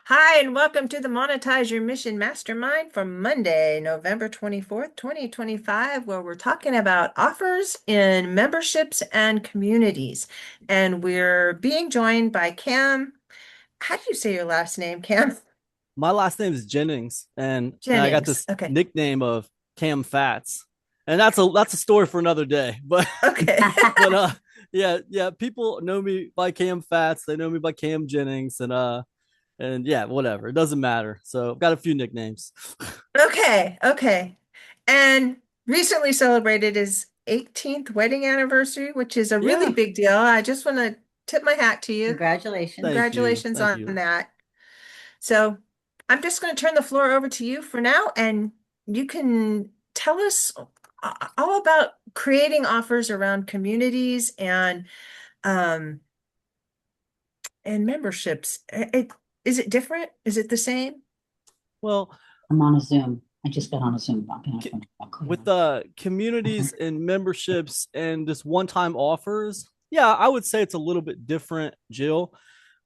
Hi, and welcome to the Monetize Your Mission Mastermind for Monday, November 24th, 2025, where we're talking about offers in memberships and communities. And we're being joined by Cam. How do you say your last name, Cam? My last name is Jennings, and I got Jennings. this Okay. nickname of Cam Fats, and that's a story for another day. But Okay. but yeah, people know me by Cam Fats. They know me by Cam Jennings, and yeah, whatever. It doesn't matter. So I've got a few nicknames. Okay. Okay. And recently celebrated his 18th wedding anniversary, which is a really Yeah, big deal. I just want to tip my hat to you. Congratulations. Congratulations thank on you. that. So I'm just going to turn the floor over to you for now, and you can tell us all about creating offers around communities um, and memberships. Is it different? Is it the same? Well, I'm on a Zoom. I just got on a Zoom. I'm gonna have to clear with them. Okay. communities and memberships and just one-time offers, yeah, I would say it's a little bit different, Jill.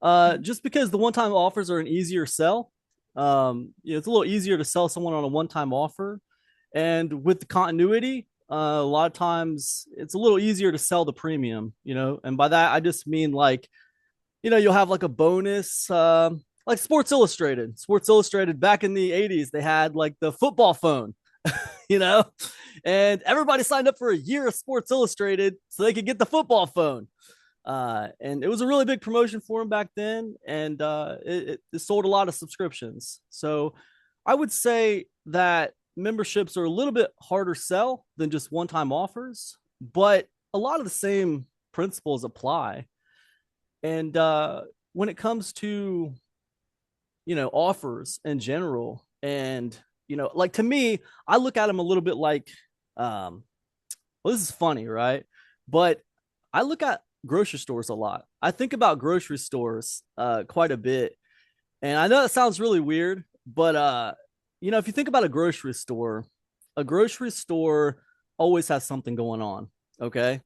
Just because the one-time offers are an easier sell. It's a little easier to sell someone on a one-time offer, and with the continuity, a lot of times it's a little easier to sell the premium. And by that I just mean like you'll have like a bonus. Like Sports Illustrated. Sports Illustrated back in the 80s, they had like the football phone, you know, and everybody signed up for a year of Sports Illustrated so they could get the football phone. And it was a really big promotion for them back then, and it sold a lot of subscriptions. So I would say that memberships are a little bit harder sell than just one-time offers, but a lot of the same principles apply. And when it comes to offers in general, and like to me, I look at them a little bit like, well, this is funny, right? But I look at grocery stores a lot. I think about grocery stores quite a bit, and I know that sounds really weird, but if you think about a grocery store always has something going on. Okay,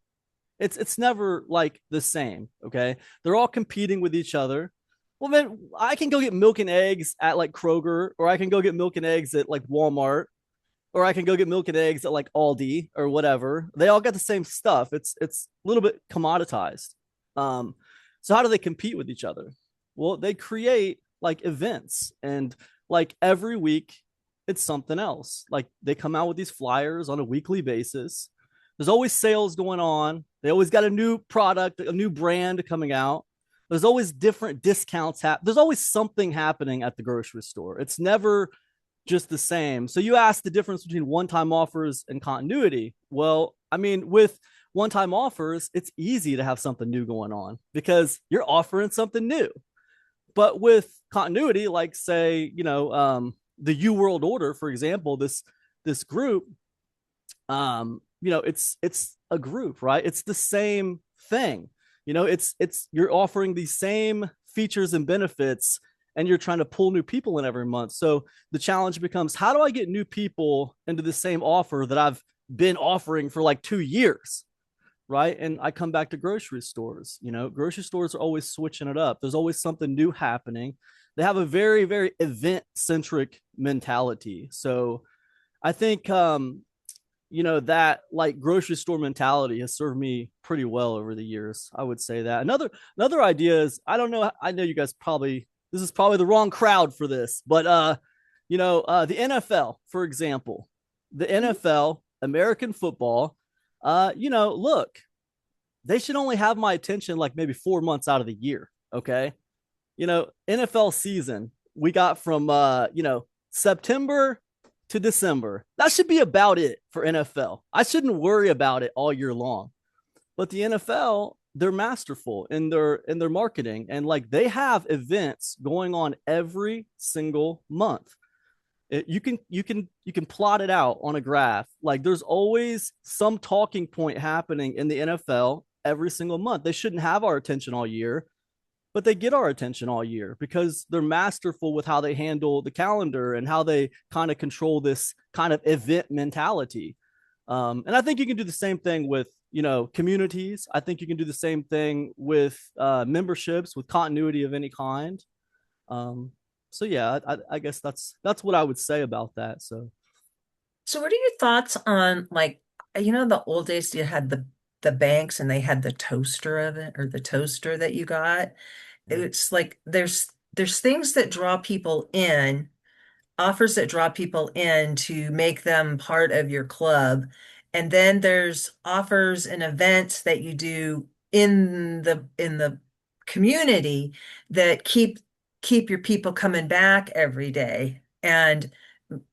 it's never like the same. Okay, they're all competing with each other. Well, then I can go get milk and eggs at like Kroger, or I can go get milk and eggs at like Walmart, or I can go get milk and eggs at like Aldi or whatever. They all got the same stuff. It's a little bit commoditized. Um, so how do they compete with each other? Well, they create like events, and like every week it's something else. Like they come out with these flyers on a weekly basis. There's always sales going on. They always got a new product, a new brand coming out. There's always different discounts. There's always something happening at the grocery store. It's never just the same. So you asked the difference between one-time offers and continuity. Well, I mean, with one-time offers, it's easy to have something new going on because you're offering something new. But with continuity, like say, the U World Order, for example, this group, it's a group, right? It's the same thing. It's you're offering the same features and benefits, and you're trying to pull new people in every month. So the challenge becomes, how do I get new people into the same offer that I've been offering for like 2 years? Right. And I come back to grocery stores. Grocery stores are always switching it up. There's always something new happening. They have a very, very event centric mentality. So I think, that like grocery store mentality has served me pretty well over the years. I would say that. Another idea is, I don't know. I know you guys probably, this is probably the wrong crowd for this, but the NFL, for example, the NFL, American football, look, they should only have my attention like maybe 4 months out of the year. Okay. NFL season, we got from, September to December. That should be about it for NFL. I shouldn't worry about it all year long. But the NFL, they're masterful in their marketing, and like they have events going on every single month. You can plot it out on a graph. Like there's always some talking point happening in the NFL every single month. They shouldn't have our attention all year, but they get our attention all year because they're masterful with how they handle the calendar and how they kind of control this kind of event mentality. And I think you can do the same thing with communities. I think you can do the same thing with memberships, with continuity of any kind. Um, So yeah, I guess that's what I would say about that. So So what are your thoughts on, like, the old days you had the banks and they had the toaster of it, or the toaster that you got. yeah. It's like there's things that draw people in, offers that draw people in to make them part of your club. And then there's offers and events that you do in the community that keep your people coming back every day. And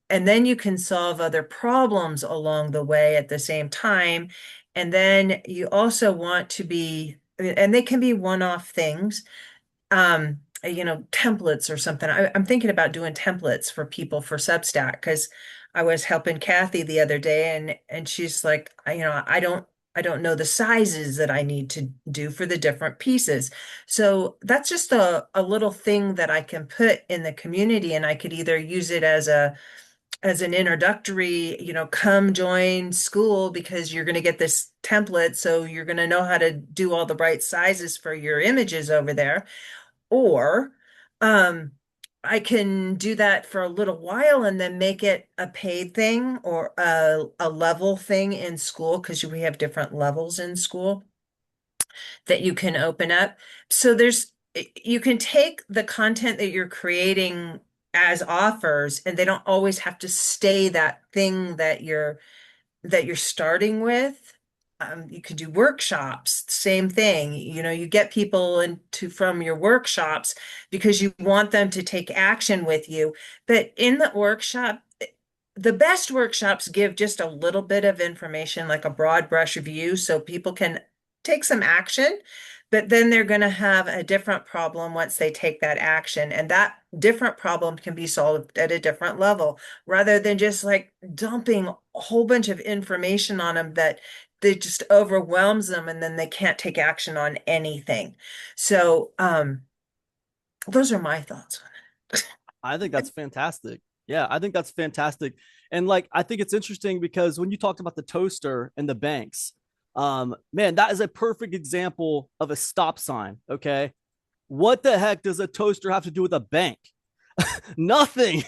then you can solve other problems along the way at the same time. And then you also want to be, and they can be one-off things, templates or something. I'm thinking about doing templates for people for Substack, because I was helping Kathy the other day, and she's like, I don't know the sizes that I need to do for the different pieces. So that's just a little thing that I can put in the community, and I could either use it as an introductory, come join Skool because you're going to get this template, so you're going to know how to do all the right sizes for your images over there. Or um, I can do that for a little while and then make it a paid thing, or a level thing in Skool, because we have different levels in Skool that you can open up. So you can take the content that you're creating as offers, and they don't always have to stay that thing that you're starting with. You could do workshops, same thing. You get people into from your workshops because you want them to take action with you. But in the workshop, the best workshops give just a little bit of information, like a broad brush view, so people can take some action. But then they're going to have a different problem once they take that action. And that different problem can be solved at a different level, rather than just like dumping a whole bunch of information on them that just overwhelms them, and then they can't take action on anything. So those are my thoughts on it. I think that's fantastic. Yeah, I think that's fantastic. And like I think it's interesting because when you talked about the toaster and the banks, man, that is a perfect example of a stop sign. Okay. What the heck does a toaster have to do with a bank? Nothing.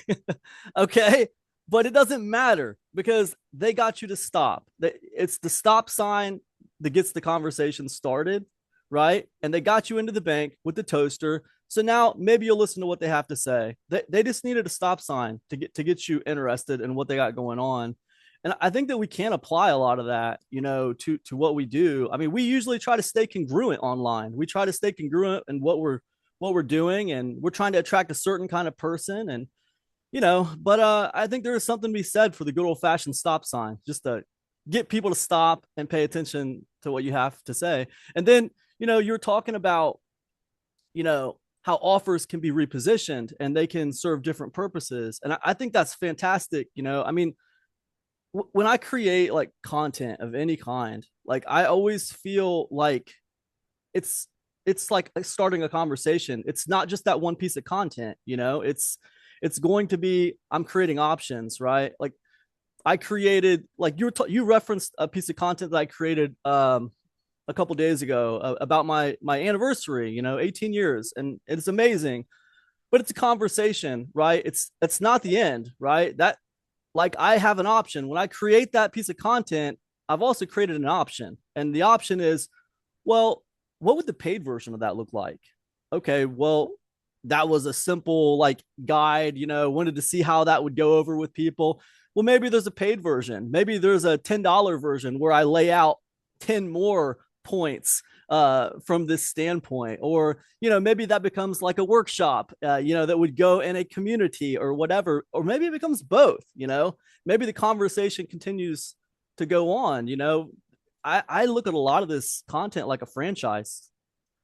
Okay. But it doesn't matter because they got you to stop. It's the stop sign that gets the conversation started, right? And they got you into the bank with the toaster. So now maybe you'll listen to what they have to say. They just needed a stop sign to get you interested in what they got going on. And I think that we can apply a lot of that, to what we do. I mean, we usually try to stay congruent online. We try to stay congruent in what we're doing, and we're trying to attract a certain kind of person. And but I think there is something to be said for the good old fashioned stop sign, just to get people to stop and pay attention to what you have to say. And then you're talking about how offers can be repositioned and they can serve different purposes, and I think that's fantastic. I mean, when I create like content of any kind, like I always feel like it's it's like starting a conversation. It's not just that one piece of content, it's going to be, I'm creating options, right? Like I created, like you referenced a piece of content that I created a couple days ago about my anniversary, 18 years, and it's amazing. But it's a conversation, right? It's not the end, right? That, like, I have an option when I create that piece of content. I've also created an option, and the option is, well, what would the paid version of that look like? Okay, well, that was a simple like guide, wanted to see how that would go over with people. Well, maybe there's a paid version. Maybe there's a $10 version where I lay out 10 more points from this standpoint. Or, maybe that becomes like a workshop, that would go in a community or whatever. Or maybe it becomes both, maybe the conversation continues to go on. I look at a lot of this content like a franchise.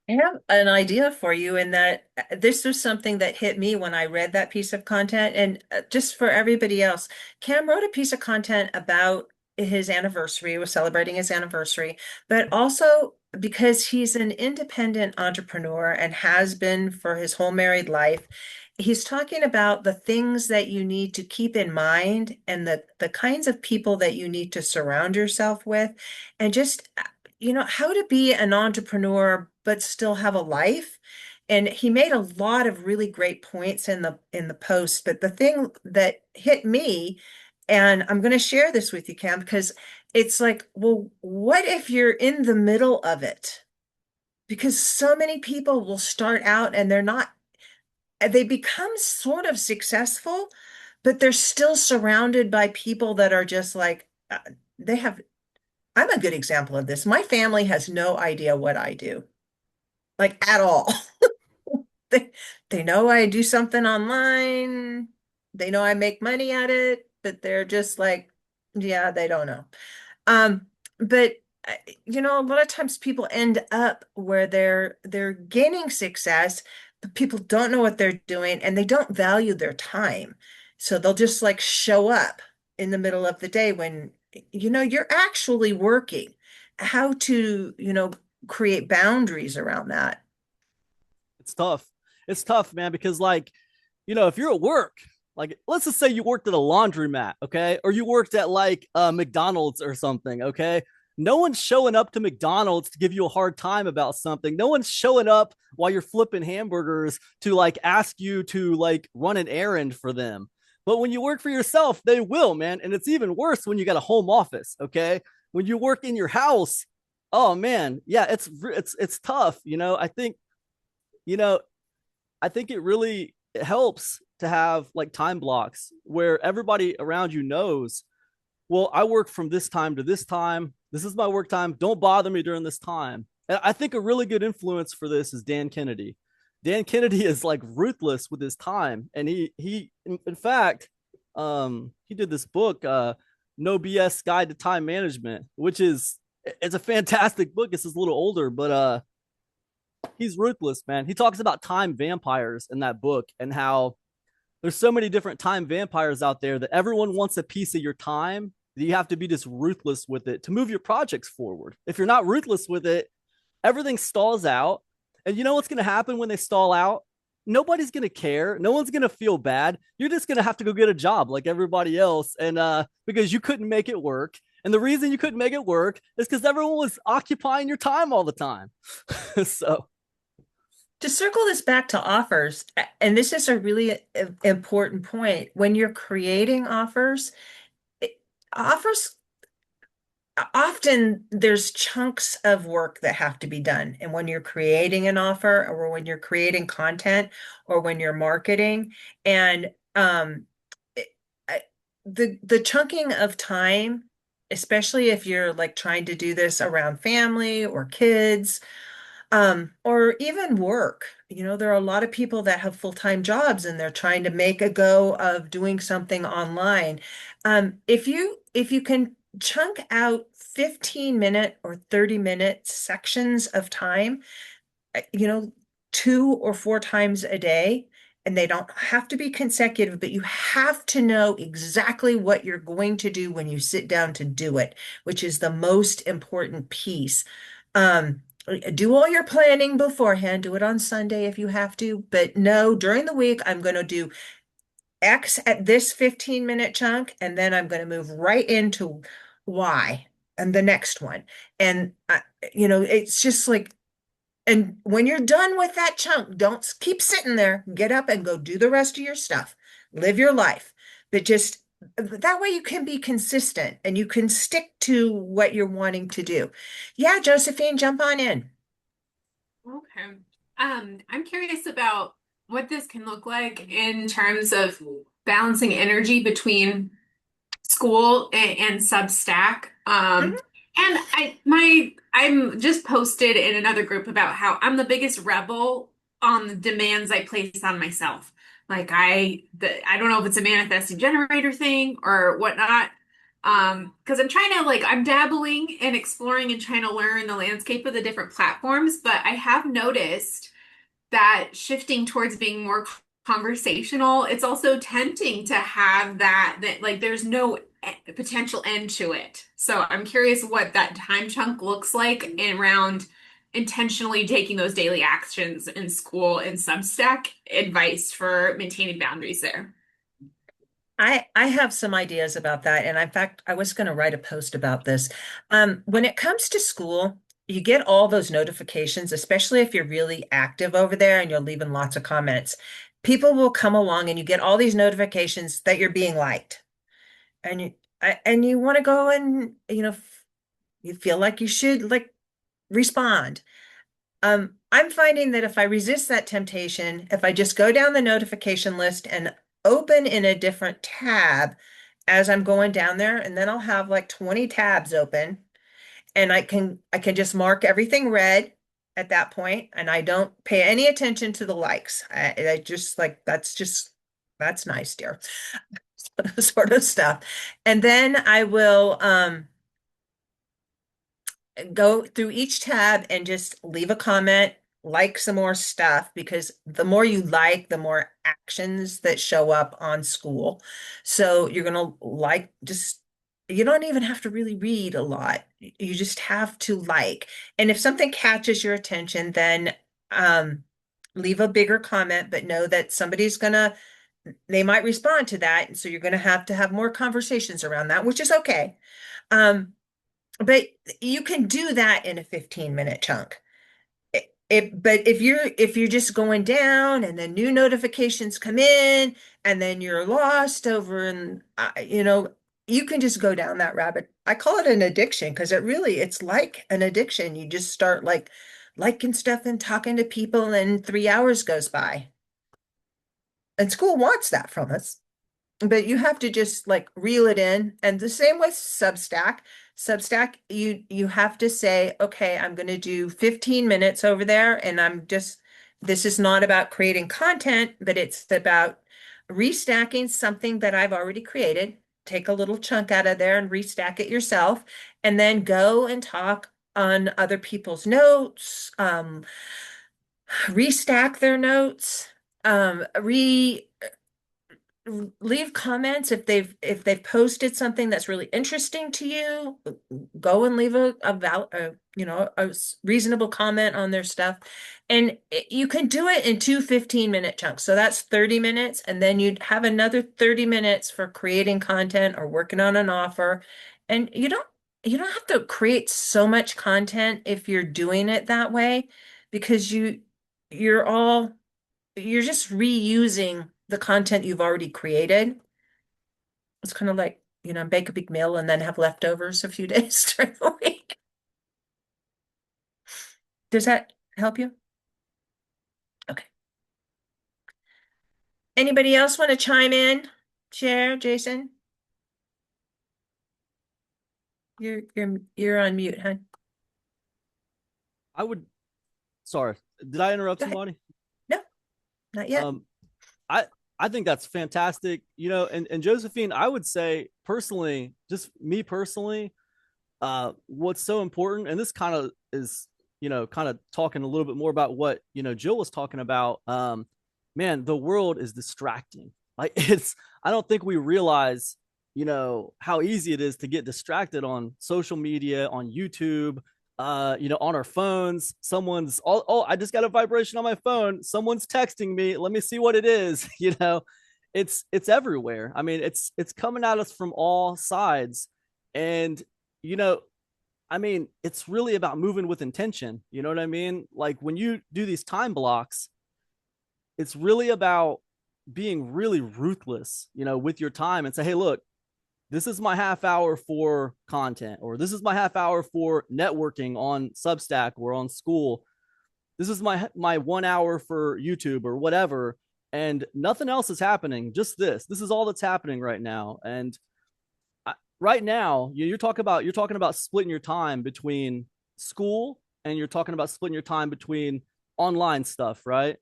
I have an idea for you, in that this was something that hit me when I read that piece of content. And just for everybody else, Cam wrote a piece of content about his anniversary. He was celebrating his anniversary, but also because he's an independent entrepreneur and has been for his whole married life. He's talking about the things that you need to keep in mind, and the kinds of people that you need to surround yourself with, and just how to be an entrepreneur but still have a life. And he made a lot of really great points in the post. But the thing that hit me, and I'm going to share this with you, Cam, because it's like, well, what if you're in the middle of it? Because so many people will start out and they become sort of successful, but they're still surrounded by people that are just like, they have, I'm a good example of this. My family has no idea what I do, like at all. They, they know I do something online. They know I make money at it, but they're just like, yeah, they don't know. Um, but a lot of times people end up where they're gaining success, but people don't know what they're doing and they don't value their time. So they'll just like show up in the middle of the day when you're actually working. How to, create boundaries around that. It's tough. It's tough, man, because like, if you're at work, like let's just say you worked at a laundromat, okay? Or you worked at like McDonald's or something, okay? No one's showing up to McDonald's to give you a hard time about something. No one's showing up while you're flipping hamburgers to like ask you to like run an errand for them. But when you work for yourself, they will, man. And it's even worse when you got a home office, okay? When you work in your house, oh man, yeah, it's tough, you know, I think it helps to have like time blocks where everybody around you knows, well, I work from this time to this time. This is my work time. Don't bother me during this time. And I think a really good influence for this is Dan Kennedy. Dan Kennedy is like ruthless with his time, and in fact, he did this book, No BS Guide to Time Management, which is it's a fantastic book. It's a little older, but he's ruthless, man. He talks about time vampires in that book and how there's so many different time vampires out there that everyone wants a piece of your time that you have to be just ruthless with it to move your projects forward. If you're not ruthless with it, everything stalls out. And you know what's going to happen when they stall out? Nobody's going to care. No one's going to feel bad. You're just going to have to go get a job like everybody else. And because you couldn't make it work. And the reason you couldn't make it work is because everyone was occupying your time all the time. So To circle this back to offers, and this is a really important point, when you're creating offers, offers often there's chunks of work that have to be done. And when you're creating an offer or when you're creating content or when you're marketing and it- the chunking of time, especially if you're like trying to do this around family or kids, or even work. There are a lot of people that have full-time jobs and they're trying to make a go of doing something online. If you can chunk out 15-minute or 30-minute sections of time, uh, you know, 2 or 4 times a day, and they don't have to be consecutive, but you have to know exactly what you're going to do when you sit down to do it, which is the most important piece. Um, do all your planning beforehand, do it on Sunday if you have to, but no, during the week, I'm going to do X at this 15-minute chunk, and then I'm going to move right into Y and the next one. And, it's just like, and when you're done with that chunk, don't keep sitting there. Get up and go do the rest of your stuff. Live your life. But just that way you can be consistent and you can stick to what you're wanting to do. Yeah, Josephine, jump on in. Okay. I'm curious about what this can look like in terms of balancing energy between Skool and Substack. Mhm. And I'm just posted in another group about how I'm the biggest rebel on the demands I place on myself. Like I don't know if it's a manifesting generator thing or whatnot. Because I'm trying to I'm dabbling and exploring and trying to learn the landscape of the different platforms, but I have noticed that shifting towards being more conversational, it's also tempting to have that like there's no potential end to it. So I'm curious what that time chunk looks like around intentionally taking those daily actions in Skool and Substack advice for maintaining boundaries there. I have some ideas about that. And in fact, I was going to write a post about this. When it comes to Skool, you get all those notifications, especially if you're really active over there and you're leaving lots of comments. People will come along and you get all these notifications that you're being liked. And you want to go and, you feel like you should like respond. I'm finding that if I resist that temptation, if I just go down the notification list and open in a different tab as I'm going down there, and then I'll have like 20 tabs open, and I can just mark everything red at that point, and I don't pay any attention to the likes. I just like that's nice, dear, sort of stuff. And then I will go through each tab and just leave a comment, like some more stuff, because the more you like, the more actions that show up on Skool. So you're gonna like just you don't even have to really read a lot. You just have to like. And if something catches your attention, then leave a bigger comment, but know that they might respond to that. And so you're gonna have to have more conversations around that, which is okay. Um, but you can do that in a 15-minute chunk. But if you're just going down and then new notifications come in and then you're lost over and you can just go down that rabbit. I call it an addiction because it's like an addiction. You just start like liking stuff and talking to people and 3 hours goes by. And Skool wants that from us. But you have to just like reel it in. And the same with Substack. Substack, you have to say, okay, I'm going to do 15 minutes over there. And this is not about creating content, but it's about restacking something that I've already created. Take a little chunk out of there and restack it yourself. And then go and talk on other people's notes, restack their notes, leave comments if they've posted something that's really interesting to you. Go and leave a reasonable comment on their stuff, and you can do it in two 15-minute chunks. So that's 30 minutes, and then you'd have another 30 minutes for creating content or working on an offer. And you don't have to create so much content if you're doing it that way, because you're just reusing the content you've already created. It's kind of like, bake a big meal and then have leftovers a few days during the week. Does that help you? Okay. Anybody else want to chime in? Share, Jason? You're on mute, hon. I would, sorry, did I interrupt Go ahead. somebody? No, not yet. I I think that's fantastic. And Josephine, I would say personally, just me personally, what's so important, and this kind of is, kind of talking a little bit more about what, Jill was talking about. Man, the world is distracting. Like I don't think we realize, how easy it is to get distracted on social media, on YouTube, on our phones. Someone's, oh, I just got a vibration on my phone. Someone's texting me. Let me see what it is. It's everywhere. I mean, it's coming at us from all sides. And, you know, it's really about moving with intention. You know what I mean? Like when you do these time blocks, it's really about being really ruthless, with your time and say, hey, look, this is my half hour for content, or this is my half hour for networking on Substack or on Skool. This is my 1 hour for YouTube or whatever. And nothing else is happening. Just this. This is all that's happening right now. And right now, you're talking about splitting your time between school, and you're talking about splitting your time between online stuff, right?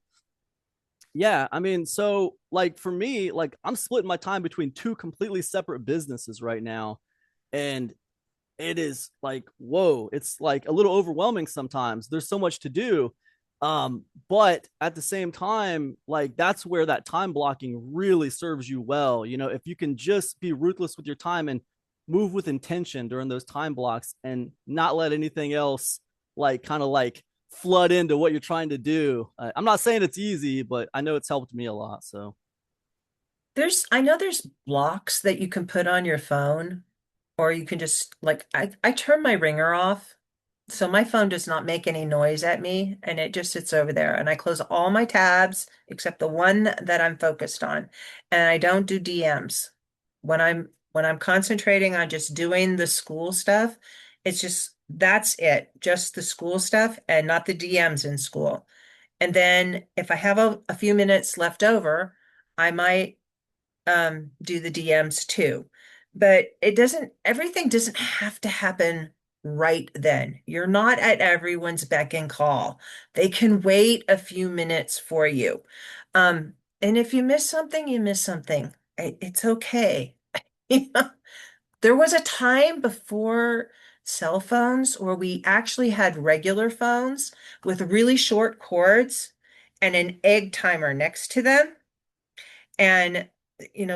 Yeah, so like for me, like I'm splitting my time between two completely separate businesses right now. And it is like, whoa, it's like a little overwhelming sometimes. There's so much to do. But at the same time, like that's where that time blocking really serves you well. If you can just be ruthless with your time and move with intention during those time blocks and not let anything else like kind of like flood into what you're trying to do. I'm not saying it's easy, but I know it's helped me a lot. So I know there's blocks that you can put on your phone, or you can just like I turn my ringer off So my phone does not make any noise at me and it just sits over there. And I close all my tabs except the one that I'm focused on. And I don't do DMs. When I'm concentrating on just doing the school stuff, it's just that's it, just the school stuff and not the DMs in school. And then if I have a few minutes left over, I might do the DMs too. But everything doesn't have to happen right then. You're not at everyone's beck and call. They can wait a few minutes for you. And if you miss something, you miss something. It's okay. You know, there was a time before cell phones where we actually had regular phones with really short cords and an egg timer next to them. And,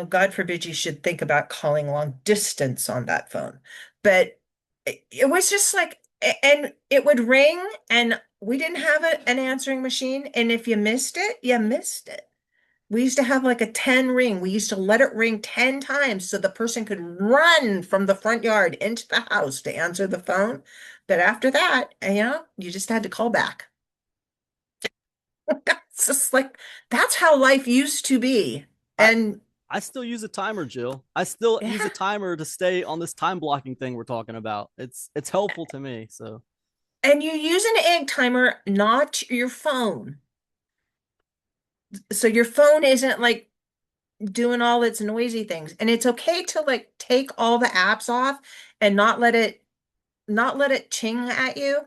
God forbid you should think about calling long distance on that phone. But it was just like, and it would ring, and we didn't have an answering machine. And if you missed it, you missed it. We used to have like a 10 ring. We used to let it ring 10 times so the person could run from the front yard into the house to answer the phone. But after that, you just had to call back. It's just like, that's how life used to be. I And I still use a timer, Jill. I still use a yeah, timer to stay on this time blocking thing we're talking about. It's helpful to me. So and you use an egg timer, not your phone. So your phone isn't like doing all its noisy things. And it's okay to like take all the apps off and not let it ching at you.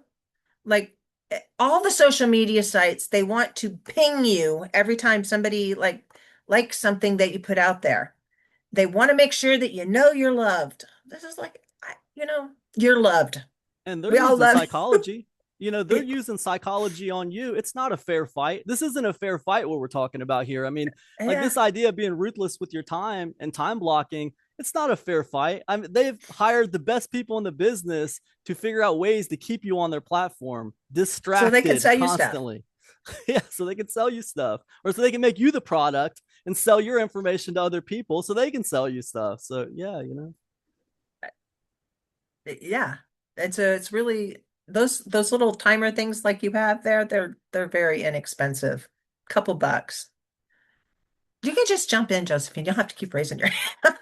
Like all the social media sites, they want to ping you every time somebody likes something that you put out there. They want to make sure that you know you're loved. This is like, you're loved. and they're We all using love psychology. They're it. using psychology on you. It's not a fair fight. This isn't a fair fight what we're talking about here. I mean, like Yeah. this idea of being ruthless with your time and time blocking, it's not a fair fight. I mean, they've hired the best people in the business to figure out ways to keep you on their platform, So they can distracted sell you stuff. constantly. Yeah, so they can sell you stuff, or so they can make you the product and sell your information to other people so they can sell you stuff. So yeah. Yeah. It's really those little timer things like you have there, they're very inexpensive. Couple bucks. You can just jump in, Josephine. You don't have to keep raising your hand.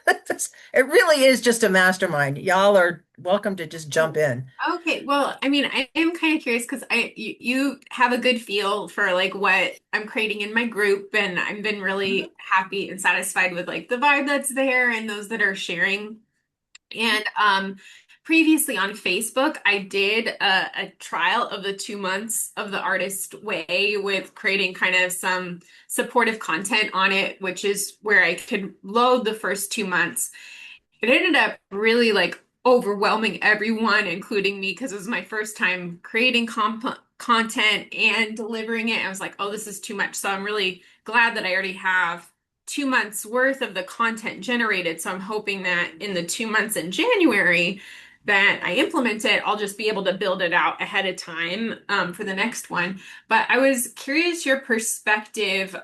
It really is just a mastermind. Y'all are welcome to just jump in. Okay, well, I mean, I am kind of curious because you have a good feel for like what I'm creating in my group, and I've been Mhm. really happy and satisfied with like the vibe that's there and those that are sharing. And previously on Facebook, I did a trial of the 2 months of the artist way with creating kind of some supportive content on it, which is where I could load the first 2 months. It ended up really like overwhelming everyone, including me, because it was my first time creating content and delivering it. I was like, oh, this is too much. So I'm really glad that I already have 2 months worth of the content generated. So I'm hoping that in the 2 months in January that I implement it, I'll just be able to build it out ahead of time for the next one. But I was curious your perspective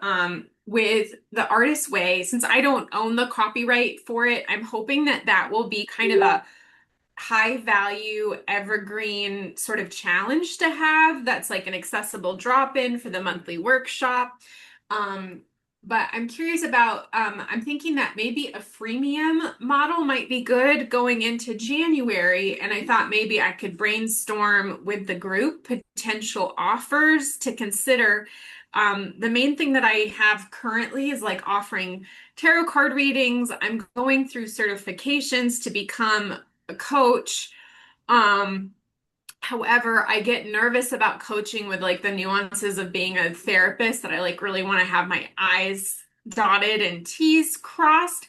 with the artist way, since I don't own the copyright for it. I'm hoping that that will be kind of a high value evergreen sort of challenge to have that's like an accessible drop-in for the monthly workshop. Um, but I'm curious about, I'm thinking that maybe a freemium model might be good going into January. And I thought maybe I could brainstorm with the group potential offers to consider. The main thing that I have currently is like offering tarot card readings. I'm going through certifications to become a coach. Um, However, I get nervous about coaching with like the nuances of being a therapist that I like really want to have my I's dotted and T's crossed.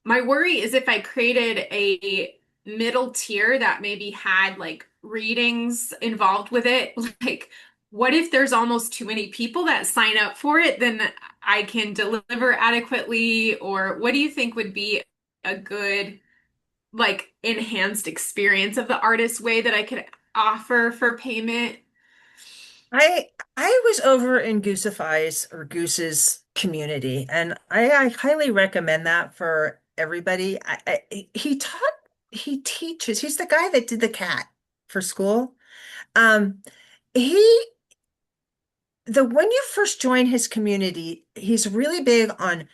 My worry is if I created a middle tier that maybe had like readings involved with it, like what if there's almost too many people that sign up for it, then I can deliver adequately? Or what do you think would be a good like enhanced experience of the artist way that I could offer for payment? I was over in Goosify's or Goose's community, and I highly recommend that for everybody. He teaches. He's the guy that did the cat for school. Um, he when you first join his community, he's really big on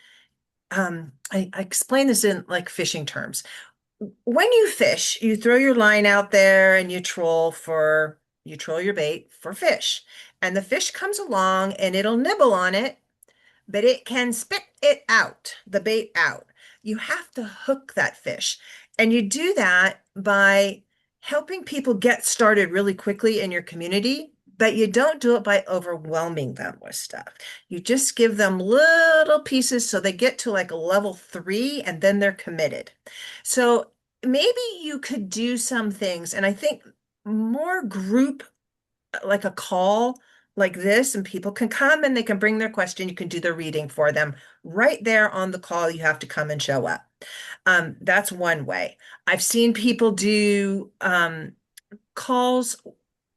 I explain this in like fishing terms. When you fish, you throw your line out there and you troll your bait for fish. And the fish comes along and it'll nibble on it, but it can spit it out, the bait out. You have to hook that fish. And you do that by helping people get started really quickly in your community, but you don't do it by overwhelming them with stuff. You just give them little pieces so they get to like a level 3 and then they're committed. So maybe you could do some things, and I think more group, like a call like this, and people can come and they can bring their question. You can do the reading for them right there on the call. You have to come and show up. That's one way. I've seen people do calls,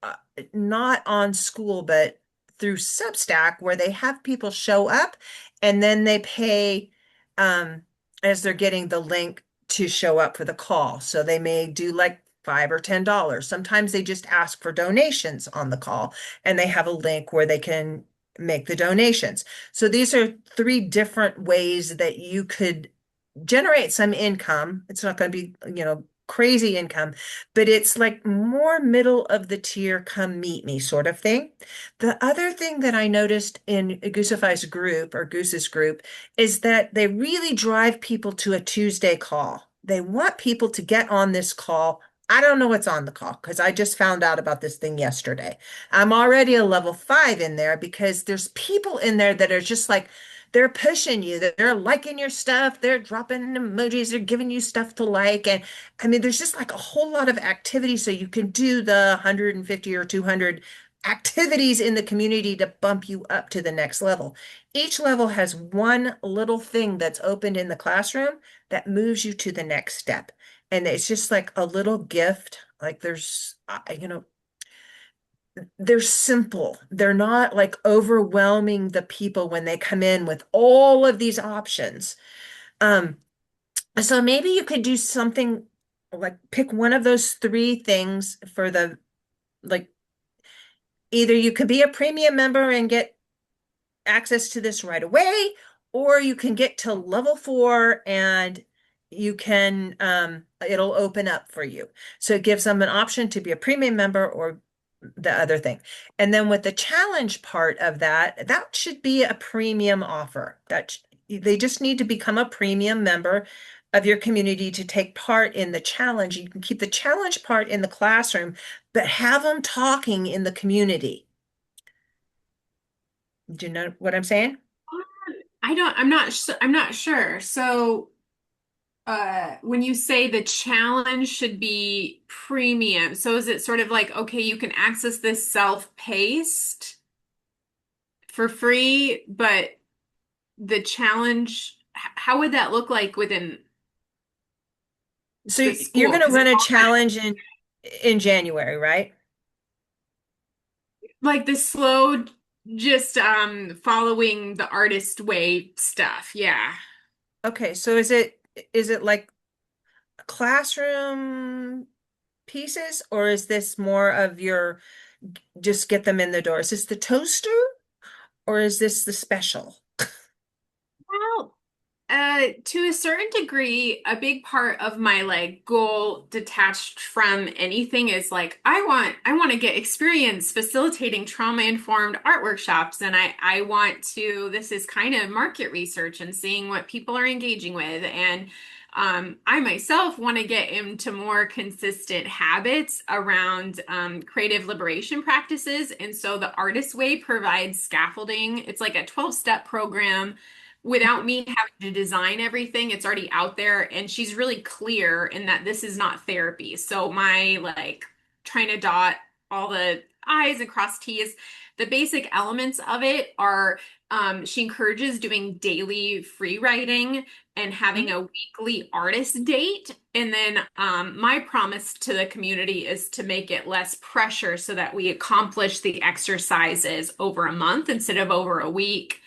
uh, not on Skool, but through Substack, where they have people show up and then they pay as they're getting the link to show up for the call. So they may do like $5 or $10. Sometimes they just ask for donations on the call and they have a link where they can make the donations. So these are 3 different ways that you could generate some income. It's not going to be, crazy income, but it's like more middle of the tier, come meet me sort of thing. The other thing that I noticed in Goosify's group or Goose's group is that they really drive people to a Tuesday call. They want people to get on this call. I don't know what's on the call because I just found out about this thing yesterday. I'm already a level 5 in there because there's people in there that are just like, they're pushing you, they're liking your stuff, they're dropping emojis, they're giving you stuff to like. And I mean, there's just like a whole lot of activity. So you can do the 150 or 200 activities in the community to bump you up to the next level. Each level has one little thing that's opened in the classroom that moves you to the next step. And it's just like a little gift. Like they're simple. They're not like overwhelming the people when they come in with all of these options. Um, so maybe you could do something like pick one of those 3 things for the, like, either you could be a premium member and get access to this right away, or you can get to level 4 and you can, it'll open up for you. So it gives them an option to be a premium member or the other thing. And then with the challenge part of that, that should be a premium offer. They just need to become a premium member of your community to take part in the challenge. You can keep the challenge part in the classroom, but have them talking in the community. Do you know what I'm saying? I'm not sure. So when you say the challenge should be premium, so is it sort of like, okay, you can access this self-paced for free, but the challenge, how would that look like within So the you're school? going to Because run it's a all kind of challenge in January, right? like the slow, just following the artist way stuff. Yeah. Okay, so is it like classroom pieces, or is this more of your just get them in the door? Is this the toaster or is this the special? Well, to a certain degree, a big part of my like goal detached from anything is like I want to get experience facilitating trauma-informed art workshops, and I want to, this is kind of market research and seeing what people are engaging with, and I myself want to get into more consistent habits around creative liberation practices, and so the Artist Way provides scaffolding. It's like a 12-step program without me having to design everything. It's already out there, and she's really clear in that this is not therapy. So my like trying to dot all the I's and cross T's, the basic elements of it are she encourages doing daily free writing and having a weekly artist date. And then my promise to the community is to make it less pressure so that we accomplish the exercises over a month instead of over a week.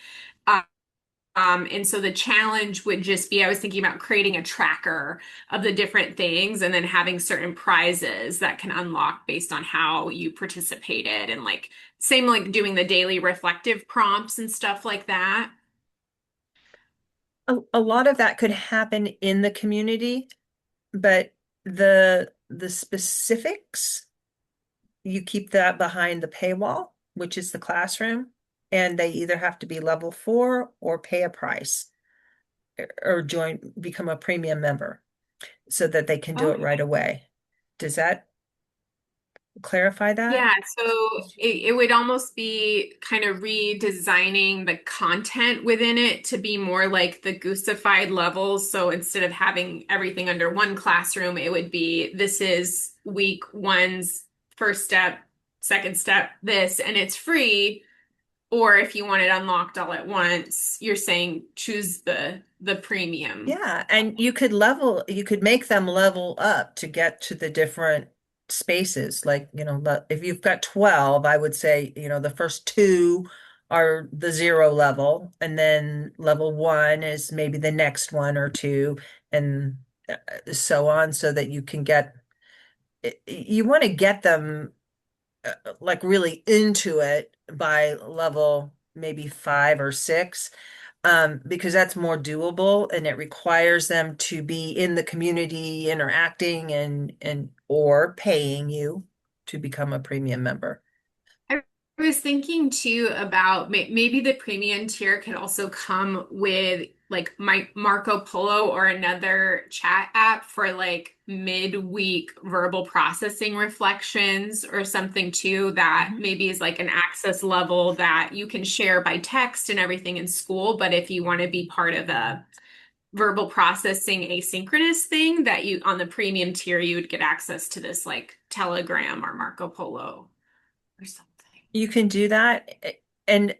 And so the challenge would just be, I was thinking about creating a tracker of the different things and then having certain prizes that can unlock based on how you participated and like same like doing the daily reflective prompts and stuff like that. A lot of that could happen in the community, but the specifics, you keep that behind the paywall, which is the classroom, and they either have to be level 4 or pay a price or become a premium member so that they can do it right away. Does that clarify that? Yeah, so it would almost be kind of redesigning the content within it to be more like the Goosified levels. So instead of having everything under one classroom, it would be this is week one's first step, second step, this, and it's free. Or if you want it unlocked all at once, you're saying choose the premium. Yeah, and you could make them level up to get to the different spaces. Like, if you've got 12, I would say, the first 2 are the 0 level, and then level 1 is maybe the next 1 or 2, and so on, so that you want to get them like really into it by level maybe 5 or 6, because that's more doable and it requires them to be in the community interacting and or paying you to become a premium member. I was thinking too about maybe the premium tier could also come with like my Marco Polo or another chat app for like midweek verbal processing reflections or something too that maybe is like an access level that you can share by text and everything in school. But if you want to be part of a verbal processing asynchronous thing that you on the premium tier, you would get access to this like Telegram or Marco Polo or something. You can do that. And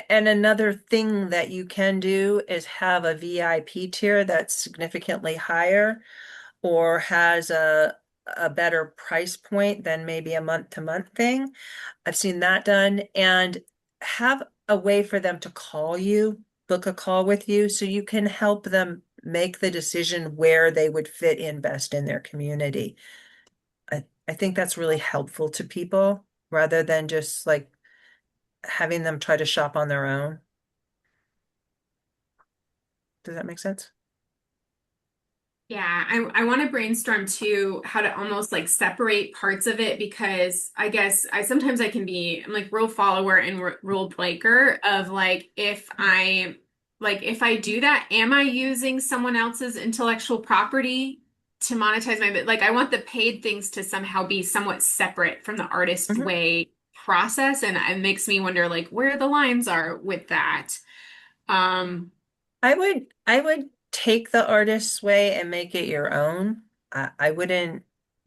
another thing that you can do is have a VIP tier that's significantly higher or has a better price point than maybe a month-to-month thing. I've seen that done, and have a way for them to call you, book a call with you, so you can help them make the decision where they would fit in best in their community. I think that's really helpful to people rather than just like having them try to shop on their own. Does that make sense? Yeah, I want to brainstorm too how to almost like separate parts of it because I guess sometimes I can be I'm like rule follower and rule breaker of like if I do that, am I using someone else's intellectual property to monetize my like I want the paid things to somehow be somewhat separate from the artist Mhm. way process and it makes me wonder like where the lines are with that. Um I would take the artist's way and make it your own. I wouldn't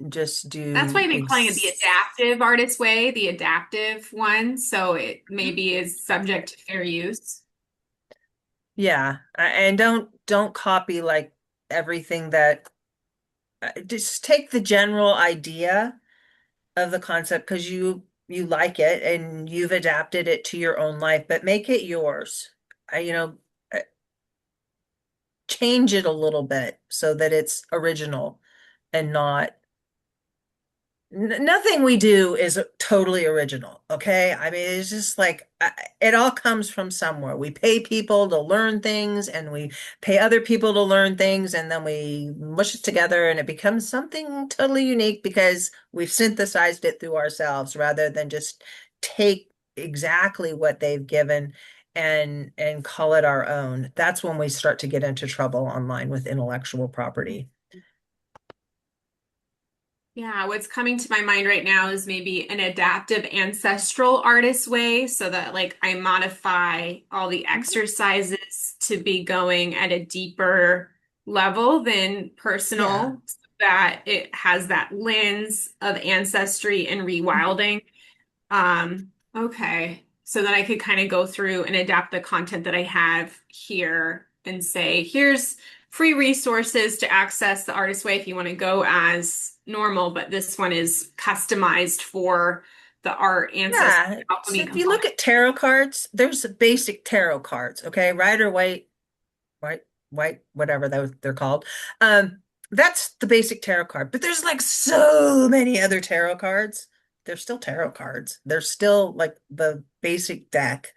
just That's why do I've been calling it the ex adaptive artist way, the adaptive one. So it maybe is subject to fair use. Yeah, and don't copy like everything that just take the general idea of the concept because you like it and you've adapted it to your own life, but make it yours. I, you know, uh, Change it a little bit so that it's original and not nothing we do is totally original, okay? I mean, it's just like it all comes from somewhere. We pay people to learn things and we pay other people to learn things, and then we mush it together and it becomes something totally unique because we've synthesized it through ourselves rather than just take exactly what they've given and call it our own. That's when we start to get into trouble online with intellectual property. Yeah, what's coming to my mind right now is maybe an adaptive ancestral artist way so that like I modify all the exercises to be going at a deeper level than Yeah. personal, so that it has that lens of ancestry and rewilding. Okay. So then I could kind of go through and adapt the content that I have here and say, here's free resources to access the artist way if you want to go as normal, but this one is customized for the art ancestor Yeah. So alchemy if you look component. at tarot cards, there's basic tarot cards, okay? Red or white, whatever they're called. Um, that's the basic tarot card. But there's like so many other tarot cards. They're still tarot cards. They're still like the basic deck.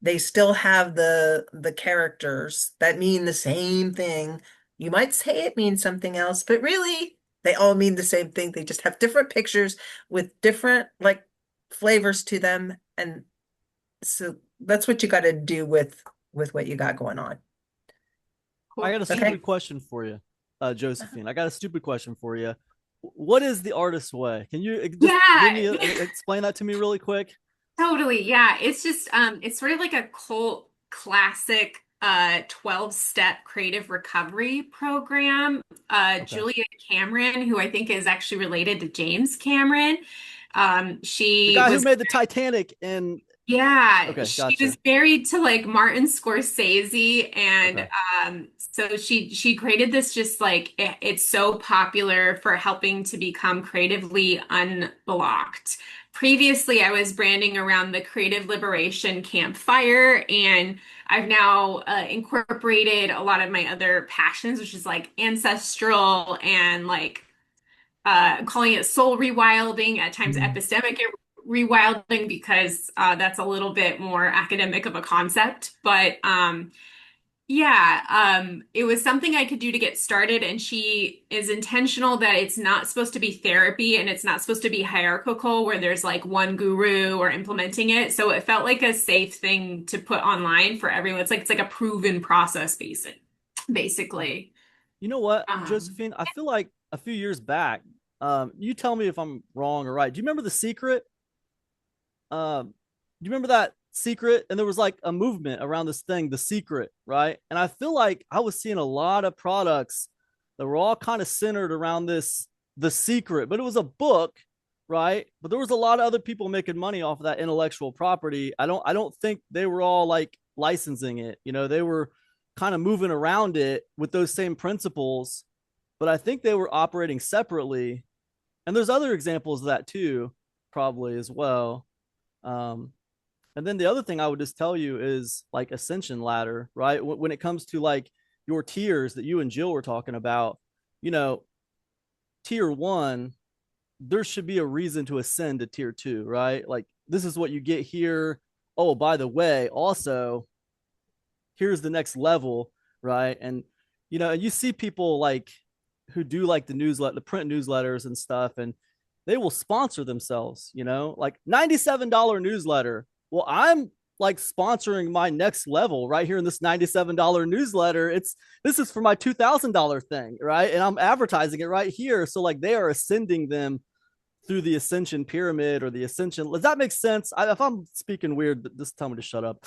They still have the characters that mean the same thing. You might say it means something else, but really they all mean the same thing. They just have different pictures with different like flavors to them. And so that's what you got to do with what you got going on. I got a Okay? stupid question for you, Josephine. I got a stupid question for you. What is the artist's way? Can you just give me Yeah. explain that to me really quick? Totally. Yeah. It's just it's sort of like a cult classic 12-step creative recovery program. Okay. Julia Cameron, who I think is actually related to James Cameron. The She guy who was made the Titanic and Yeah, okay, she gotcha. was married to like Martin Scorsese, and Okay. so she created this just like it's so popular for helping to become creatively unblocked. Previously, I was branding around the Creative Liberation Campfire, and I've now incorporated a lot of my other passions, which is like ancestral and like calling it soul rewilding, at times Mm. epistemic rewilding, because that's a little bit more academic of a concept. But yeah, it was something I could do to get started. And she is intentional that it's not supposed to be therapy and it's not supposed to be hierarchical where there's like one guru or implementing it. So it felt like a safe thing to put online for everyone. It's like a proven process basically. You know what, Um, Josephine? I feel like a few years back, you tell me if I'm wrong or right. Do you remember The Secret? Do you remember that Secret? And there was like a movement around this thing, The Secret, right? And I feel like I was seeing a lot of products that were all kind of centered around this, The Secret, but it was a book, right? But there was a lot of other people making money off of that intellectual property. I don't think they were all like licensing it. You know, they were kind of moving around it with those same principles, but I think they were operating separately. And there's other examples of that too, probably as well. Um, and then the other thing I would just tell you is like ascension ladder, right? When it comes to like your tiers that you and Jill were talking about, you know, tier one, there should be a reason to ascend to tier two, right? Like this is what you get here. Oh, by the way, also here's the next level, right? And you know, and you see people like who do like the newsletter, the print newsletters and stuff, and they will sponsor themselves, you know, like $97 newsletter. Well, I'm like sponsoring my next level right here in this $97 newsletter. This is for my $2,000 thing, right? And I'm advertising it right here. So like they are ascending them through the ascension pyramid or the ascension. Does that make sense? If I'm speaking weird, just tell me to shut up.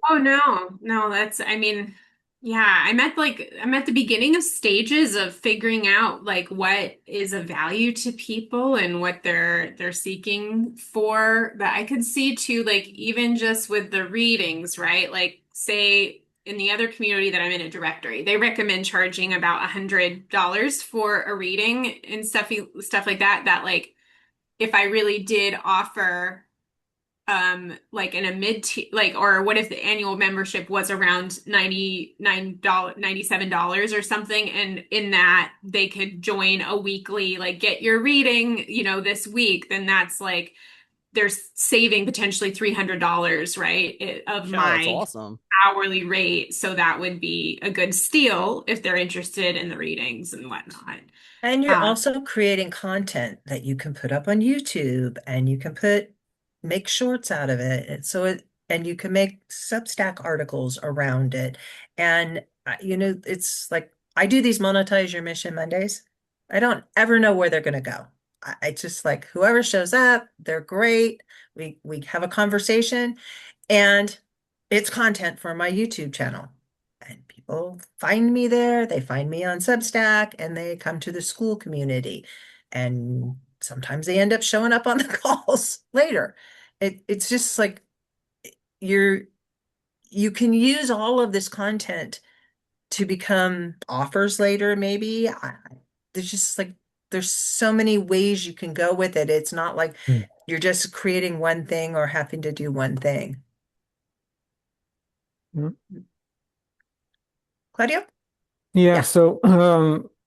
Oh no, no, I mean, yeah, I'm at the beginning of stages of figuring out like what is of value to people and what they're seeking for. That I could see too, like even just with the readings, right? Like say in the other community that I'm in a directory, they recommend charging about $100 for a reading and stuff like that, that like if I really did offer like in a mid like, or what if the annual membership was around $99 $97 or something, and in that they could join a weekly like get your reading, you know, this week, then that's like they're saving potentially $300, right, of Yeah, that's my awesome. hourly rate. So that would be a good steal if they're interested in the readings and whatnot. And you're uh, also creating content that you can put up on YouTube and you can make shorts out of it. And you can make Substack articles around it. And it's like I do these Monetize Your Mission Mondays. I don't ever know where they're going to go. I just like whoever shows up, they're great. We have a conversation and it's content for my YouTube channel. And people find me there, they find me on Substack, and they come to the Skool community. And sometimes they end up showing up on the calls later. It's just like you're you can use all of this content to become offers later, maybe. There's just like there's so many ways you can go with it. It's not like Mm. you're just creating one thing or having to do one thing. Mm. Claudio? Yeah, Yeah. so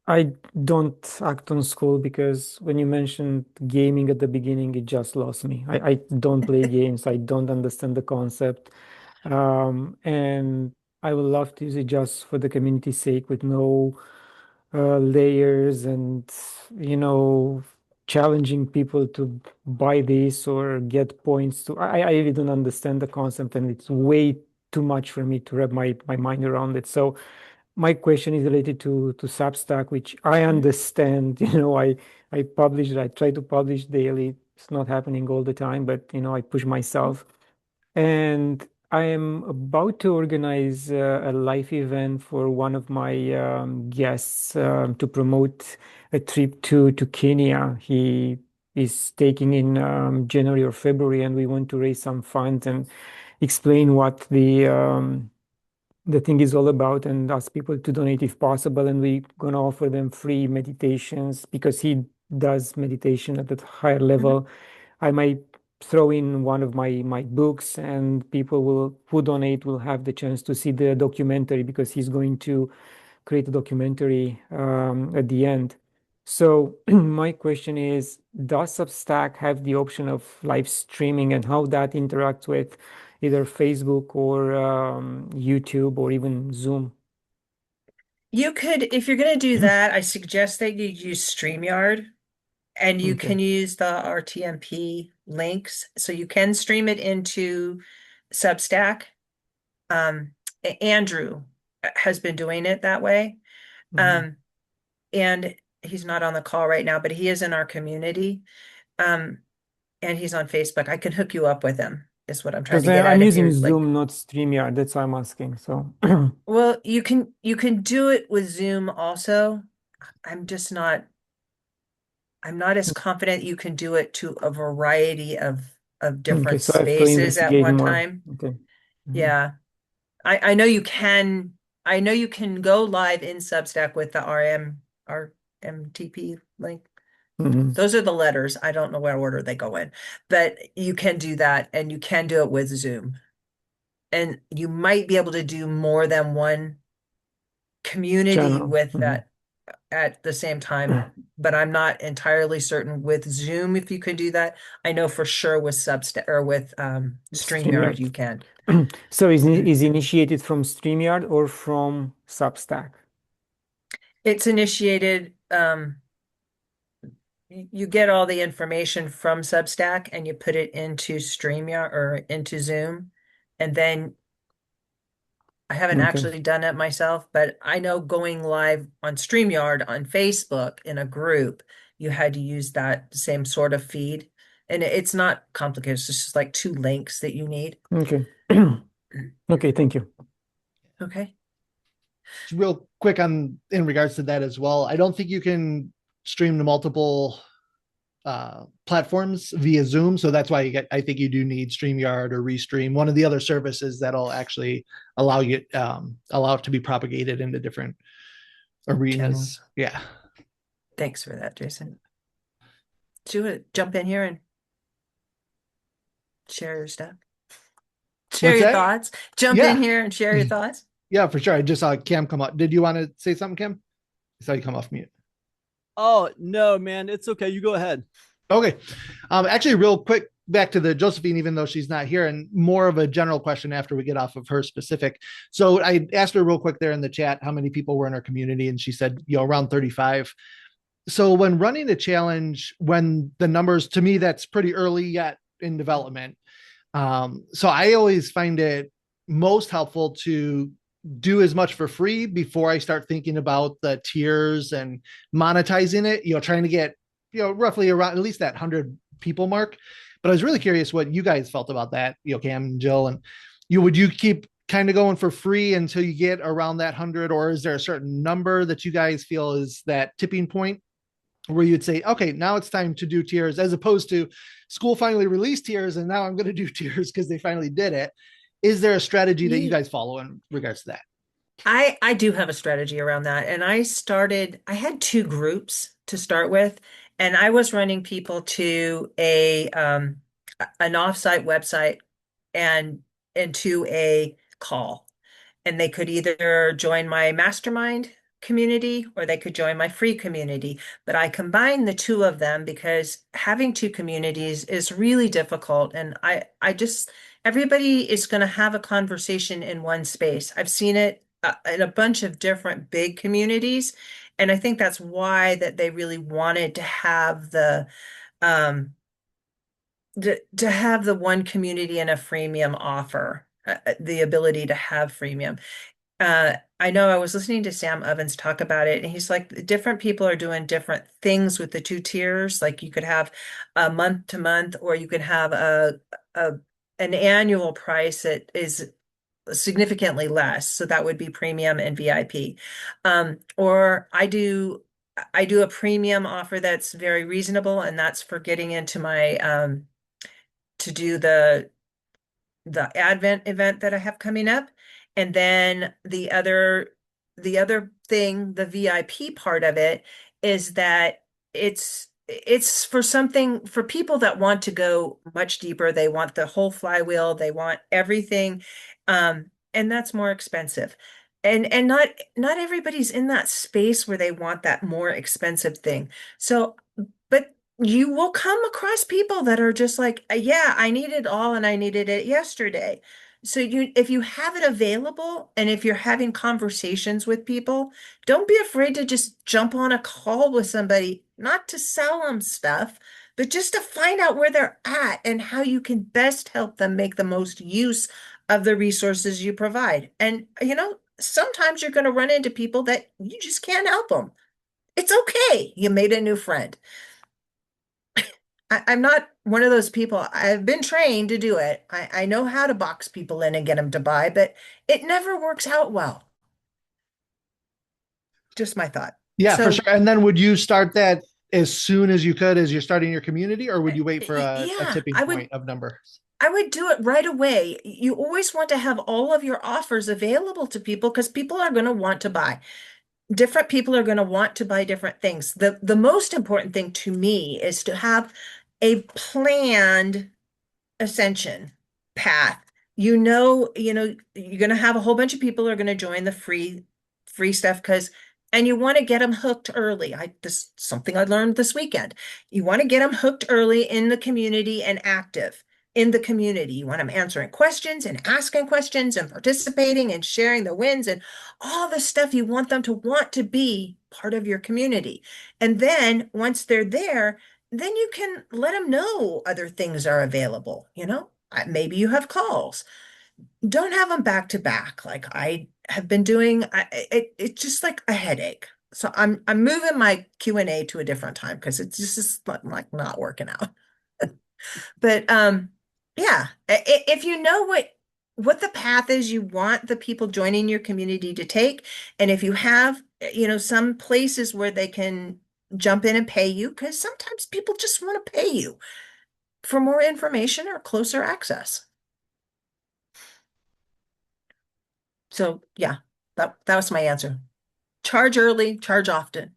I don't act on School because when you mentioned gaming at the beginning, it just lost me. I don't play games. I don't understand the concept. And I would love to use it just for the community's sake with no layers and, you know, challenging people to buy this or get points to. I really don't understand the concept, and it's way too much for me to wrap my mind around it. So my question is related to Substack, which I understand. I publish, I try to publish daily. It's not happening all the time, but I push myself. And I am about to organize a live event for one of my guests to promote a trip to Kenya. He is taking in January or February, and we want to raise some funds and explain what the thing is all about and ask people to donate if possible. And we're going to offer them free meditations because he does meditation at a higher level. I might throw in one of my books, and people who donate will have the chance to see the documentary because he's going to create a documentary at the end. So my question is, does Substack have the option of live streaming, and how that interacts with either Facebook or YouTube or even Zoom? You could, if you're going to do that, I suggest that you use StreamYard, and you Okay. can use the RTMP links. So you can stream it into Substack. Andrew has been doing it that way. Mhm. Um, and he's not on the call right now, but he is in our community. Um, and he's on Facebook. I can hook you up with him, is what I'm trying Because to get I'm at if using you're like, Zoom, not StreamYard. That's why I'm asking. So, well, you can do it with Zoom also. I'm just not I'm not as confident you can do it to a variety of okay, different so I have to spaces at investigate one more. time. Okay. Mhm. Yeah. I know you can go live in Substack with the RMTP link. Mhm. Those are the letters. I don't know what order they go in, but you can do that, and you can do it with Zoom. And you might be able to do more than one community Channel. with that at the same time, but I'm not entirely certain with Zoom if you can do that. I know for sure with Substack or with StreamYard StreamYard. you can. So is initiated from StreamYard or from Substack? It's initiated, you get all the information from Substack and you put it into StreamYard or into Zoom. And then I haven't Okay. actually done it myself, but I know going live on StreamYard on Facebook in a group, you had to use that same sort of feed. And it's not complicated. It's just like two links that you need. Okay. Okay, thank you. Okay. Just real quick in regards to that as well. I don't think you can stream to multiple platforms via Zoom. So that's why I think you do need StreamYard or Restream, one of the other services that'll actually allow it to be propagated into different arenas. Channels. Yeah. Thanks for that, Jason. Do it. Jump in here and share your stuff. Share What's your that? thoughts. Jump in Yeah. here and share your thoughts. Yeah, for sure. I just saw Cam come up. Did you want to say something, Cam? I saw you come off mute. Oh, no, man. It's okay. You go ahead. Okay. Actually, real quick, back to the Josephine, even though she's not here, and more of a general question after we get off of her specific. So I asked her real quick there in the chat how many people were in our community, and she said, around 35. So when running a challenge, when the numbers, to me, that's pretty early yet in development. So I always find it most helpful to do as much for free before I start thinking about the tiers and monetizing it, trying to get, roughly around at least that 100 people mark. But I was really curious what you guys felt about that, Cam and Jill, and would you keep kind of going for free until you get around that 100, or is there a certain number that you guys feel is that tipping point where you'd say, okay, now it's time to do tiers, as opposed to Skool finally released tiers and now I'm going to do tiers because they finally did it. Is there a strategy that you guys follow in regards to that? I do have a strategy around that. And I had two groups to start with, and I was running people to an offsite website and to a call. And they could either join my mastermind community or they could join my free community. But I combined the two of them because having two communities is really difficult. And I just, everybody is going to have a conversation in one space. I've seen it in a bunch of different big communities. And I think that's why that they really wanted to have um, to have the one community and a freemium offer, the ability to have freemium. I know I was listening to Sam Ovens talk about it, and he's like, different people are doing different things with the two tiers. Like you could have a month to month, or you could have a an annual price that is significantly less. So that would be premium and VIP. Or I do a premium offer that's very reasonable, and that's for getting into my to do the Advent event that I have coming up. And then the other thing, the VIP part of it is that it's for something for people that want to go much deeper. They want the whole flywheel, they want everything. And that's more expensive. And not everybody's in that space where they want that more expensive thing. So, but you will come across people that are just like, yeah, I need it all and I needed it yesterday. So if you have it available and if you're having conversations with people, don't be afraid to just jump on a call with somebody, not to sell them stuff, but just to find out where they're at and how you can best help them make the most use of the resources you provide. And, sometimes you're going to run into people that you just can't help them. It's okay. You made a new friend. I'm not one of those people. I've been trained to do it. I know how to box people in and get them to buy, but it never works out well. Just my thought. Yeah, for So, sure. And then would you start that as soon as you could as you're starting your community, or would you wait for a yeah, tipping point of number? I would do it right away. You always want to have all of your offers available to people because people are going to want to buy. Different people are going to want to buy different things. The most important thing to me is to have a planned ascension path. You're going to have a whole bunch of people who are going to join the free stuff and you want to get them hooked early. This something I learned this weekend. You want to get them hooked early in the community and active in the community. You want them answering questions and asking questions and participating and sharing the wins and all the stuff. You want them to want to be part of your community. And then once they're there, then you can let them know other things are available. Maybe you have calls. Don't have them back to back like I have been doing. It's just like a headache. So I'm moving my Q&A to a different time because it's just like not working out. But yeah, if you know what the path is you want the people joining your community to take, and if you have, some places where they can jump in and pay you, because sometimes people just want to pay you for more information or closer access. So yeah, that was my answer. Charge early, charge often.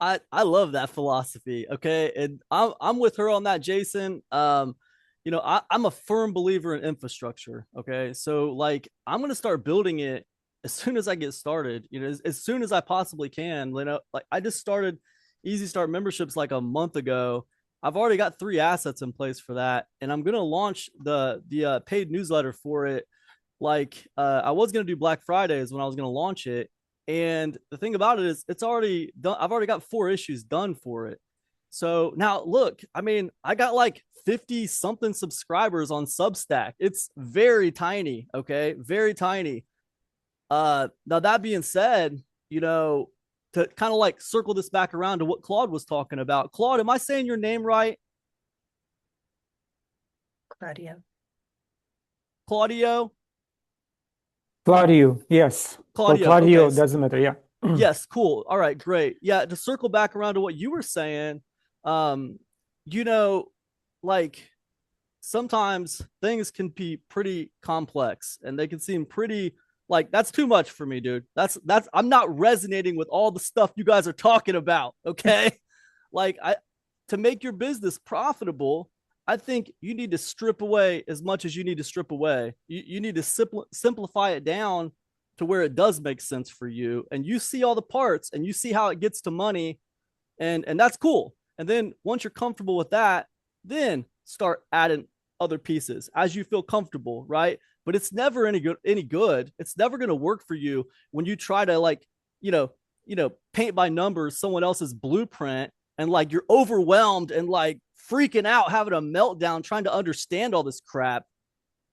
I love that philosophy. Okay. And I'm with her on that, Jason. I'm a firm believer in infrastructure. Okay. So like I'm gonna start building it as soon as I get started, as soon as I possibly can. Like I just started Easy Start memberships like a month ago. I've already got 3 assets in place for that, and I'm gonna launch the paid newsletter for it. Like I was gonna do Black Fridays when I was gonna launch it, and the thing about it is it's already done. I've already got 4 issues done for it. So now look, I mean, I got like 50 something subscribers on Substack. It's very tiny, okay? Very tiny. Now that being said, to kind of like circle this back around to what Claude was talking about. Claude, am I saying your name right? Claudia. Claudio? Claudiu, yes. Or Claudio. Claudio, Okay. doesn't matter. Yeah. Yes, cool. All right, great. Yeah, to circle back around to what you were saying, um, you know, like sometimes things can be pretty complex and they can seem pretty Like that's too much for me, dude. That's I'm not resonating with all the stuff you guys are talking about. Okay. Like to make your business profitable, I think you need to strip away as much as you need to strip away. You need to simplify it down to where it does make sense for you, and you see all the parts and you see how it gets to money, and that's cool. And then once you're comfortable with that, then start adding other pieces as you feel comfortable, right? But it's never any good. It's never going to work for you when you try to like, paint by numbers someone else's blueprint, and like you're overwhelmed and like freaking out, having a meltdown, trying to understand all this crap.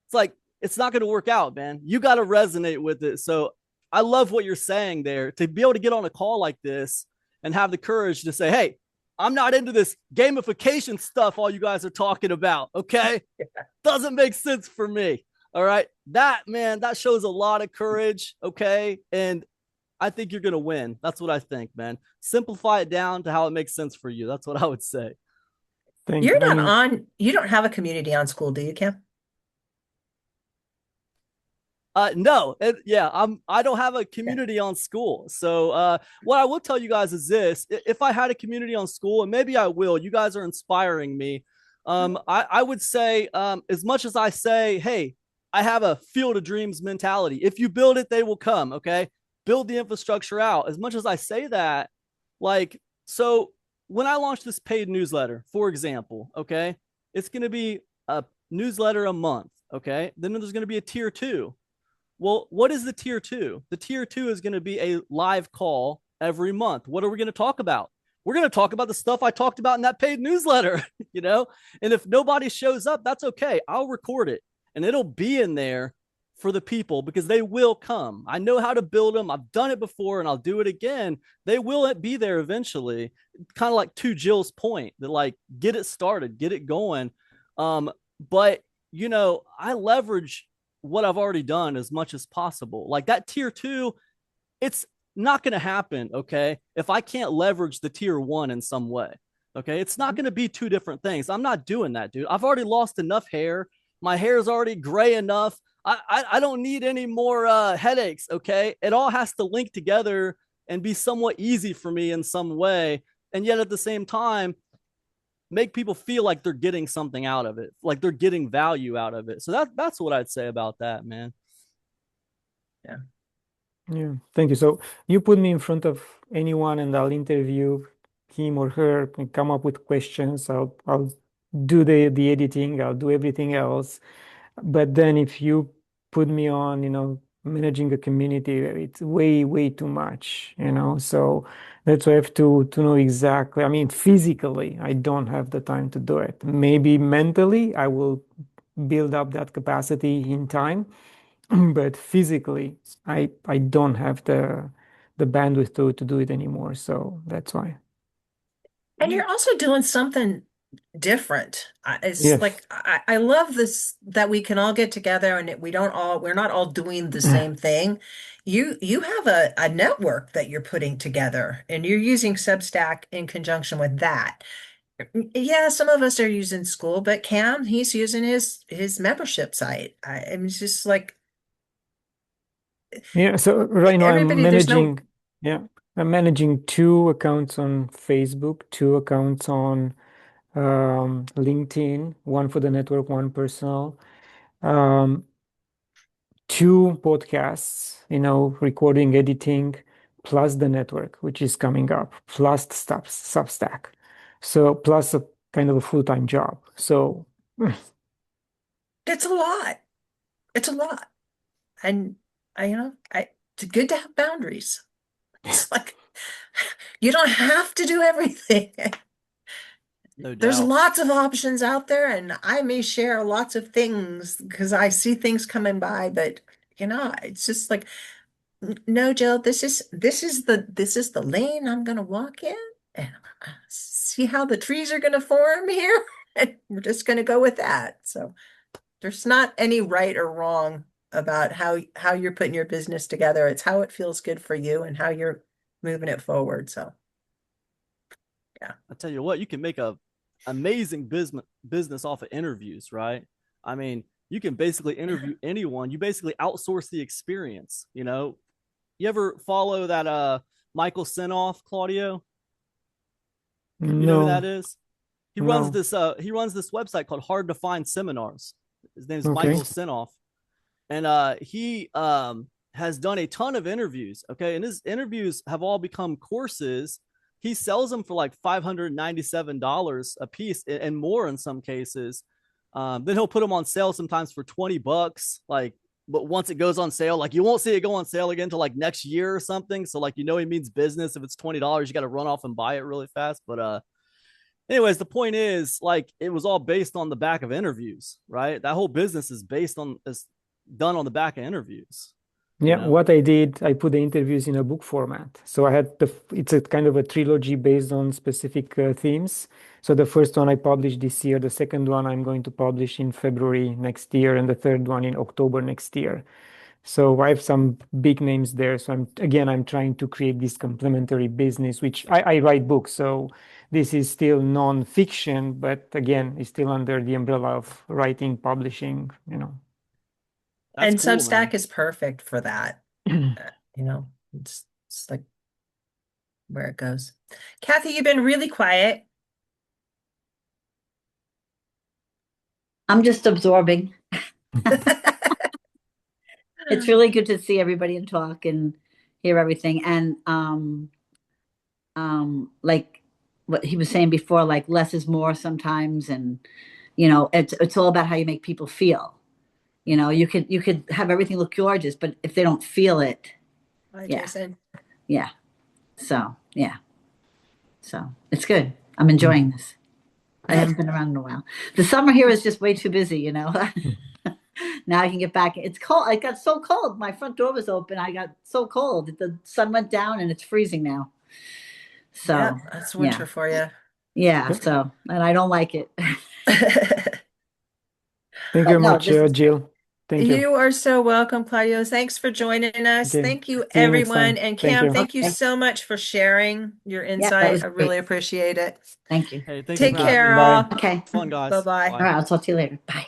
It's like, it's not going to work out, man. You got to resonate with it. So I love what you're saying there, to be able to get on a call like this and have the courage to say, hey, I'm not into this gamification stuff all you guys are talking about. Okay. Doesn't make sense for me. All right. That, man, that shows a lot of courage. Okay. And I think you're going to win. That's what I think, man. Simplify it down to how it makes sense for you. That's what I would say. Thank You're you. I not mean, on, you don't have a community on Skool, do you, Cam? No, I don't have a community on Skool. So, what I will tell you guys is this: if I had a community on Skool, and maybe I will, you guys are inspiring me. I would say, as much as I say, hey, I have a field of dreams mentality. If you build it, they will come. Okay, build the infrastructure out. As much as I say that, like, so when I launch this paid newsletter, for example, okay, it's going to be a newsletter a month. Okay, then there's going to be a tier 2. Well, what is the tier 2? The tier 2 is going to be a live call every month. What are we going to talk about? We're going to talk about the stuff I talked about in that paid newsletter, And if nobody shows up, that's okay. I'll record it and it'll be in there for the people, because they will come. I know how to build them. I've done it before and I'll do it again. They will be there eventually. Kind of like to Jill's point, that like, get it started, get it going. But I leverage what I've already done as much as possible. Like that tier 2, it's not going to happen. Okay. If I can't leverage the tier 1 in some way, okay, it's not going to be two different things. I'm not doing that, dude. I've already lost enough hair. My hair is already gray enough. I don't need any more headaches. Okay. It all has to link together and be somewhat easy for me in some way. And yet at the same time, make people feel like they're getting something out of it, like they're getting value out of it. So that's what I'd say about that, man. Yeah. yeah, thank you. So you put me in front of anyone and I'll interview him or her and come up with questions. I'll do the editing, I'll do everything else. But then if you put me on, managing a community, it's way, way too much. So that's why I have to know exactly. I mean, physically, I don't have the time to do it. Maybe mentally, I will build up that capacity in time, but physically, I don't have the bandwidth to do it anymore. So that's why. And you're also doing something different. It's Yes. like I love this, that we can all get together and we're not all doing the same thing. You have a network that you're putting together and you're using Substack in conjunction with that. Yeah, some of us are using Skool, but Cam, he's using his membership site. I'm just like Yeah, so right now everybody, there's no I'm managing 2 accounts on Facebook, 2 accounts on LinkedIn, one for the network, one personal, um, 2 podcasts, recording, editing, plus the network, which is coming up, plus Substack. So plus a kind of a full-time job. So it's a lot. It's a lot. And it's good to have boundaries. It's like you don't have to do everything. No There's doubt. lots of options out there, and I may share lots of things because I see things coming by, but it's just like, no, Jill, this is the lane I'm gonna walk in and see how the trees are gonna form here. And we're just gonna go with that. So there's not any right or wrong about how you're putting your business together. It's how it feels good for you and how you're moving it forward. So yeah. I tell you what, you can make a amazing business off of interviews, right? I mean, you can basically interview anyone. You basically outsource the experience. You know, you ever follow that Michael Senoff, Claudio? You know who that No, is? He runs no. this website called Hard to Find Seminars. His name is Okay. Michael Senoff. And he has done a ton of interviews. Okay. And his interviews have all become courses. He sells them for like $597 a piece and more in some cases. Then he'll put them on sale sometimes for $20. Like, but once it goes on sale, like you won't see it go on sale again until like next year or something. So like, you know, he means business. If it's $20, you got to run off and buy it really fast. But anyways, the point is, like, it was all based on the back of interviews, right? That whole business is done on the back of interviews. Yeah, know? what I did, I put the interviews in a book format. So I had it's a kind of a trilogy based on specific themes. So the first one I published this year, the second one I'm going to publish in February next year, and the third one in October next year. So I have some big names there. So I'm trying to create this complementary business, which I write books. So this is still non-fiction, but again, it's still under the umbrella of writing, publishing, you know. That's And cool, Substack man. is perfect for that. You know, it's like where it goes. Kathy, you've been really quiet. I'm just absorbing. It's really good to see everybody and talk and hear everything. And like what he was saying before, like less is more sometimes, and you know, it's all about how you make people feel. You know, you could have everything look gorgeous, but if they don't feel it, Hi, yeah. Jason. yeah. So yeah. So it's good. I'm enjoying this. I haven't been around in a while. The summer here is just way too busy, you know. Now I can get back. It's cold. I got so cold. My front door was open. I got so cold. The sun went down and it's freezing now. So Yeah, that's winter for you. yeah. So, and I don't like it. Thank you very much, Jill. Thank you. You are so welcome, Claudio. Thanks for joining us. Okay. Thank you, See you next everyone. time. And Thank Cam, you. thank you Okay. so much for sharing your that insight. was I great. really appreciate it. Thank you. Hey, thanks Take for having care, me. all. Okay. Fun, guys. Bye-bye. All right. I'll talk to you later. Bye.